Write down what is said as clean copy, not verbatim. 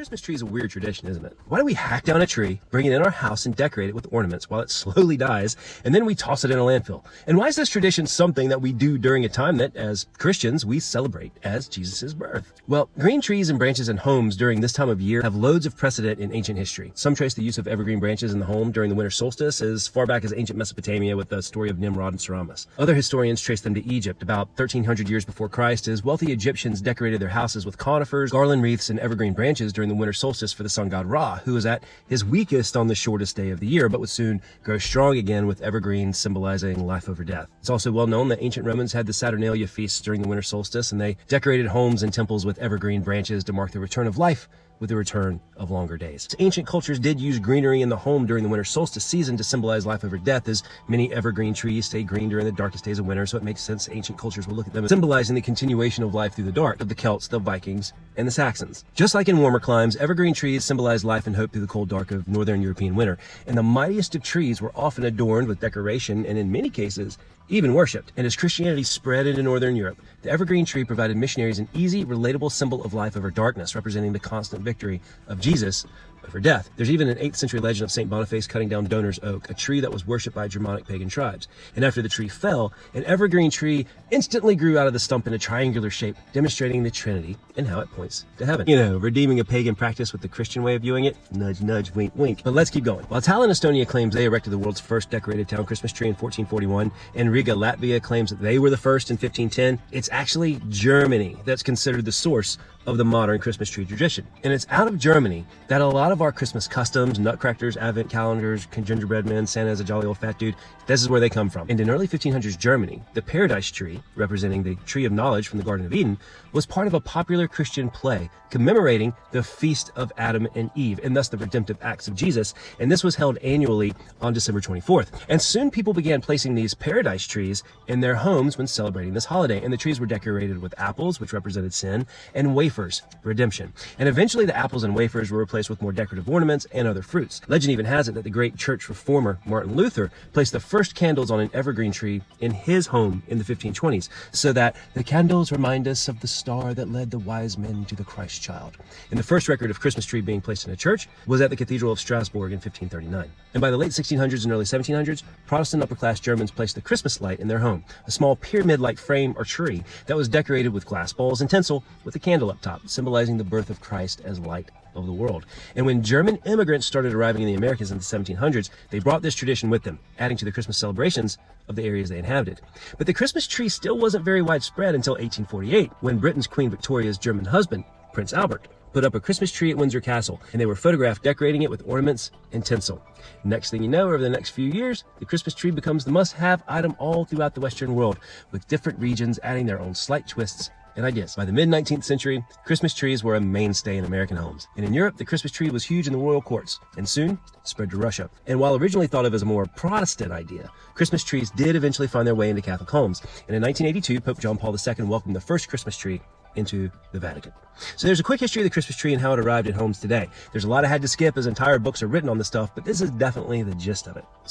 Christmas tree is a weird tradition, isn't it? Why do we hack down a tree, bring it in our house, and decorate it with ornaments while it slowly dies, and then we toss it in a landfill? And why is this tradition something that we do during a time that, as Christians, we celebrate as Jesus' birth? Well, green trees and branches in homes during this time of year have loads of precedent in ancient history. Some trace the use of evergreen branches in the home during the winter solstice as far back as ancient Mesopotamia with the story of 𝗪𝗛𝗪 and 𝗪𝗏. Other historians trace them to Egypt about 1300 years before Christ, as wealthy Egyptians decorated their houses with conifers, garland wreaths, and evergreen branches during the winter solstice for the sun god Ra, who was at his weakest on the shortest day of the year, but would soon grow strong again with evergreens symbolizing life over death. It's also well known that ancient Romans had the Saturnalia feasts during the winter solstice, and they decorated homes and temples with evergreen branches to mark the return of life with the return of longer days. Ancient cultures did use greenery in the home during the winter solstice season to symbolize life over death, as many evergreen trees stay green during the darkest days of winter, so it makes sense ancient cultures will look at them as symbolizing the continuation of life through the dark of the Celts, the Vikings, and the Saxons. Just like in warmer climes, evergreen trees symbolize life and hope through the cold dark of northern European winter, and the mightiest of trees were often adorned with decoration and in many cases even worshipped. And as Christianity spread into northern Europe, the evergreen tree provided missionaries an easy, relatable symbol of life over darkness, representing the constant victory of Jesus over death. There's even an 8th century legend of St. Boniface cutting down Donor's oak, a tree that was worshipped by Germanic pagan tribes. And after the tree fell, an evergreen tree instantly grew out of the stump in a triangular shape, demonstrating the Trinity and how it points to heaven. You know, redeeming a pagan practice with the Christian way of viewing it. Nudge, nudge, wink, wink. But let's keep going. While Tallinn, Estonia claims they erected the world's first decorated town Christmas tree in 1441, and Riga, Latvia claims that they were the first in 1510, it's actually Germany that's considered the source of the modern Christmas tree tradition. And it's out of Germany that a lot of our Christmas customs, nutcrackers, advent calendars, gingerbread men, Santa's a jolly old fat dude, this is where they come from. And in early 1500s Germany, the paradise tree, representing the tree of knowledge from the Garden of Eden, was part of a popular Christian play commemorating the feast of Adam and Eve, and thus the redemptive acts of Jesus. And this was held annually on December 24th. And soon people began placing these paradise trees in their homes when celebrating this holiday. And the trees were decorated with apples, which represented sin, and wafers, redemption. And eventually the apples and wafers were replaced with more decorative ornaments and other fruits. Legend even has it that the great church reformer Martin Luther placed the first candles on an evergreen tree in his home in the 1520s, so that the candles remind us of the star that led the wise men to the Christ child. And the first record of Christmas tree being placed in a church was at the Cathedral of Strasbourg in 1539. And by the late 1600s and early 1700s, Protestant upper-class Germans placed the Christmas light in their home, a small pyramid-like frame or tree that was decorated with glass balls and tinsel with a candle up top, symbolizing the birth of Christ as light of the world. And when German immigrants started arriving in the Americas in the 1700s, they brought this tradition with them, adding to the Christmas celebrations of the areas they inhabited. But the Christmas tree still wasn't very widespread until 1848, when Britain's Queen Victoria's German husband, Prince Albert, put up a Christmas tree at Windsor Castle, and they were photographed decorating it with ornaments and tinsel. Next thing you know, over the next few years, the Christmas tree becomes the must-have item all throughout the Western world, with different regions adding their own slight twists and ideas. By the mid-19th century, Christmas trees were a mainstay in American homes. And in Europe, the Christmas tree was huge in the royal courts, and soon spread to Russia. And while originally thought of as a more Protestant idea, Christmas trees did eventually find their way into Catholic homes. And in 1982, Pope John Paul II welcomed the first Christmas tree into the Vatican. So there's a quick history of the Christmas tree and how it arrived in homes today. There's a lot I had to skip, as entire books are written on this stuff, but this is definitely the gist of it. So